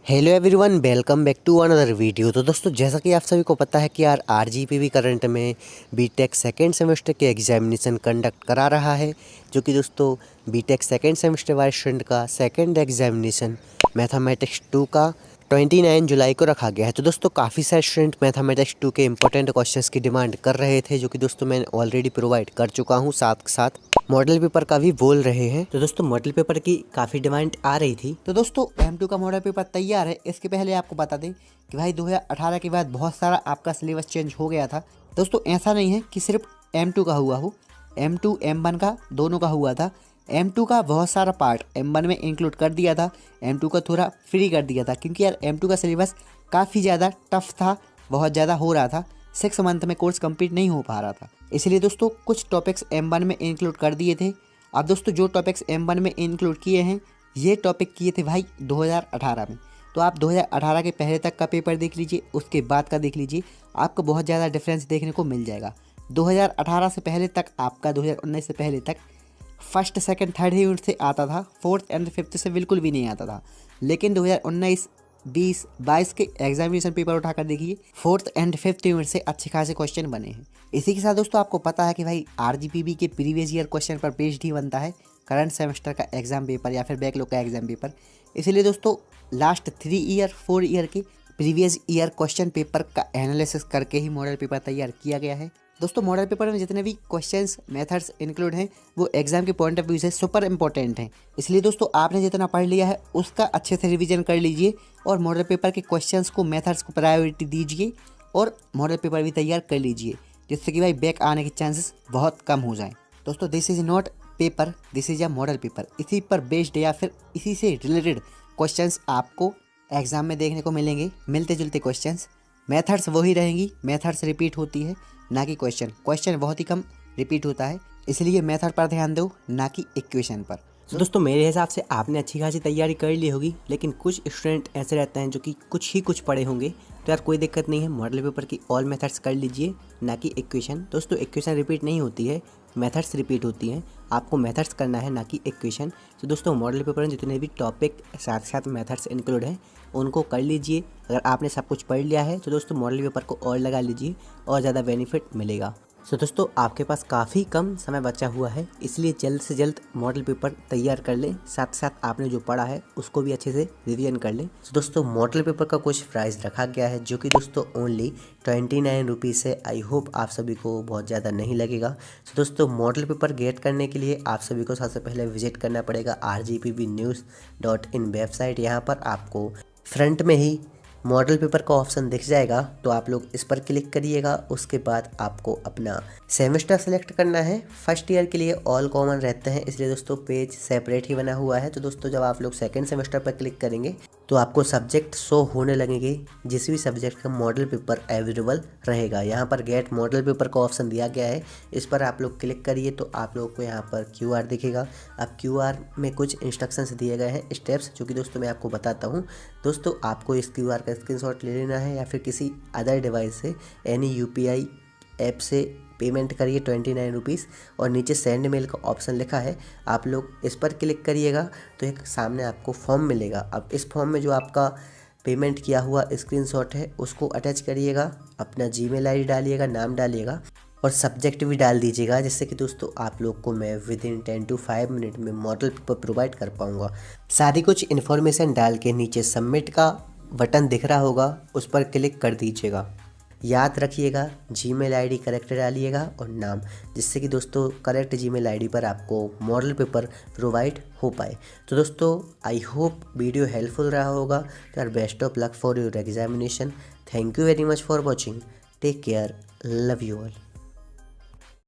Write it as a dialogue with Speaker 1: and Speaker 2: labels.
Speaker 1: Hello everyone, welcome back to another video. तो दोस्तों, जैसा कि आप सभी को पता है कि यार आरजीपीवी करंट में बीटेक सेकेंड सेमेस्टर के एग्जामिनेशन कंडक्ट करा रहा है, जो कि दोस्तों बीटेक सेकेंड सेमेस्टर वाले स्टूडेंट का सेकेंड एग्जामिनेशन मैथमेटिक्स 2 का 29 जुलाई को रखा गया है। तो दोस्तों, काफ़ी सारे स्टूडेंट मैथमेटिक्स 2 के इंपॉर्टेंट क्वेश्चंस की डिमांड कर रहे थे, जो कि दोस्तों मैं ऑलरेडी प्रोवाइड कर चुका हूँ। साथ साथ मॉडल पेपर का भी बोल रहे हैं। तो दोस्तों, मॉडल पेपर की काफ़ी डिमांड आ रही थी। तो दोस्तों, M2 का मॉडल पेपर तैयार है। इसके पहले आपको बता दें कि भाई 2018 के बाद बहुत सारा आपका सिलेबस चेंज हो गया था। दोस्तों, ऐसा नहीं है कि सिर्फ M2 का हुआ हो, M2 M1 का दोनों का हुआ था। M2 का बहुत सारा पार्ट M1 में इंक्लूड कर दिया था, M2 का थोड़ा फ्री कर दिया था, क्योंकि यार M2 का सिलेबस काफ़ी ज़्यादा टफ था, बहुत ज़्यादा हो रहा था। 6 मंथ में कोर्स कंप्लीट नहीं हो पा रहा था, इसलिए दोस्तों कुछ टॉपिक्स M1 में इंक्लूड कर दिए थे। अब दोस्तों, जो टॉपिक्स M1 में इंक्लूड किए हैं, ये टॉपिक किए थे भाई 2018 में। तो आप 2018 के पहले तक का पेपर देख लीजिए, उसके बाद का देख लीजिए, आपको बहुत ज़्यादा डिफरेंस देखने को मिल जाएगा। 2018 से पहले तक आपका 2019 से पहले तक फर्स्ट सेकंड थर्ड यूनिट से आता था, फोर्थ एंड फिफ्थ से बिल्कुल भी नहीं आता था। लेकिन 2019 20 22 के एग्जामिनेशन पेपर उठाकर देखिए, फोर्थ एंड फिफ्थ यूनिट से अच्छे खासे क्वेश्चन बने हैं। इसी के साथ दोस्तों, आपको पता है कि भाई आरजीपीवी के प्रीवियस ईयर क्वेश्चन पर बेस्ड ही बनता है करंट सेमेस्टर का एग्जाम पेपर या फिर बैकलॉग का एग्जाम पेपर। इसलिए दोस्तों, लास्ट 3 ईयर 4 ईयर के प्रीवियस ईयर क्वेश्चन पेपर का एनालिसिस करके ही मॉडल पेपर तैयार किया गया है। दोस्तों, मॉडल पेपर में जितने भी क्वेश्चंस मेथड्स इंक्लूड हैं, वो एग्जाम के पॉइंट ऑफ व्यू से सुपर इंपॉर्टेंट हैं। इसलिए दोस्तों, आपने जितना पढ़ लिया है उसका अच्छे से रिवीजन कर लीजिए और मॉडल पेपर के क्वेश्चंस को, मेथड्स को प्रायोरिटी दीजिए और मॉडल पेपर भी तैयार कर लीजिए, जिससे कि भाई बैक आने के चांसेस बहुत कम हो जाएं। दोस्तों, this is not paper, this is a model paper. इसी पर बेस्ड या फिर इसी से रिलेटेड क्वेश्चंस आपको एग्जाम में देखने को मिलेंगे, मिलते जुलते क्वेश्चंस। मेथड्स वही रहेंगी, मेथड्स रिपीट होती है, ना कि क्वेश्चन बहुत ही कम रिपीट होता है। इसलिए मेथड पर ध्यान दो, ना कि इक्वेशन पर। तो दोस्तों, मेरे हिसाब से आपने अच्छी खासी तैयारी कर ली होगी, लेकिन कुछ स्टूडेंट ऐसे रहते हैं जो कि कुछ पढ़े होंगे। तो यार कोई दिक्कत नहीं है, मॉडल पेपर की ऑल मेथड्स कर लीजिए, ना कि इक्वेशन। दोस्तों, इक्वेशन रिपीट नहीं होती है, मेथड्स रिपीट होती हैं। आपको मेथड्स करना है, ना कि इक्वेशन। तो दोस्तों, मॉडल पेपर में जितने भी टॉपिक साथ साथ मेथड्स इंक्लूड हैं, उनको कर लीजिए। अगर आपने सब कुछ पढ़ लिया है तो दोस्तों मॉडल पेपर को और लगा लीजिए और ज़्यादा बेनिफिट मिलेगा। तो दोस्तों, आपके पास काफ़ी कम समय बचा हुआ है, इसलिए जल्द से जल्द मॉडल पेपर तैयार कर लें। साथ साथ आपने जो पढ़ा है उसको भी अच्छे से रिवीजन कर लें। तो दोस्तों, मॉडल पेपर का कुछ प्राइस रखा गया है, जो कि दोस्तों ओनली 29 रुपीज़ है। आई होप आप सभी को बहुत ज़्यादा नहीं लगेगा। तो दोस्तों, मॉडल पेपर गेट करने के लिए आप सभी को सबसे पहले विजिट करना पड़ेगा rgpvnews.in वेबसाइट। यहाँ पर आपको फ्रंट में ही मॉडल पेपर का ऑप्शन दिख जाएगा, तो आप लोग इस पर क्लिक करिएगा। उसके बाद आपको अपना सेमेस्टर सेलेक्ट करना है। फर्स्ट ईयर के लिए ऑल कॉमन रहते हैं, इसलिए दोस्तों पेज सेपरेट ही बना हुआ है। तो दोस्तों, जब आप लोग सेकंड सेमेस्टर पर क्लिक करेंगे तो आपको सब्जेक्ट शो होने लगेंगे, जिस भी सब्जेक्ट का मॉडल पेपर अवेलेबल रहेगा। यहाँ पर गेट मॉडल पेपर का ऑप्शन दिया गया है, इस पर आप लोग क्लिक करिए तो आप लोग को यहाँ पर QR दिखेगा। अब QR में कुछ इंस्ट्रक्शंस दिए गए हैं, स्टेप्स, जो कि दोस्तों मैं आपको बताता हूँ। दोस्तों, आपको इस QR का स्क्रीनशॉट ले लेना है या फिर किसी अदर डिवाइस से एनी UPI ऐप से पेमेंट करिए 29 रुपीज़, और नीचे सेंड मेल का ऑप्शन लिखा है, आप लोग इस पर क्लिक करिएगा तो एक सामने आपको फॉर्म मिलेगा। अब इस फॉर्म में जो आपका पेमेंट किया हुआ स्क्रीनशॉट है उसको अटैच करिएगा, अपना Gmail ID डालिएगा, नाम डालिएगा और सब्जेक्ट भी डाल दीजिएगा, जिससे कि दोस्तों आप लोग को मैं विदिन 10 to 5 मिनट में मॉडल पेपर प्रोवाइड कर पाऊँगा। सारी कुछ इन्फॉर्मेशन डाल के नीचे सबमिट का बटन दिख रहा होगा, उस पर क्लिक कर दीजिएगा। याद रखिएगा, Gmail ID करेक्ट डालिएगा और नाम, जिससे कि दोस्तों करेक्ट Gmail ID पर आपको मॉडल पेपर प्रोवाइड हो पाए। तो दोस्तों, आई होप वीडियो हेल्पफुल रहा होगा। तो यार best of luck for your examination. Thank you very much for watching. Take care, love you all.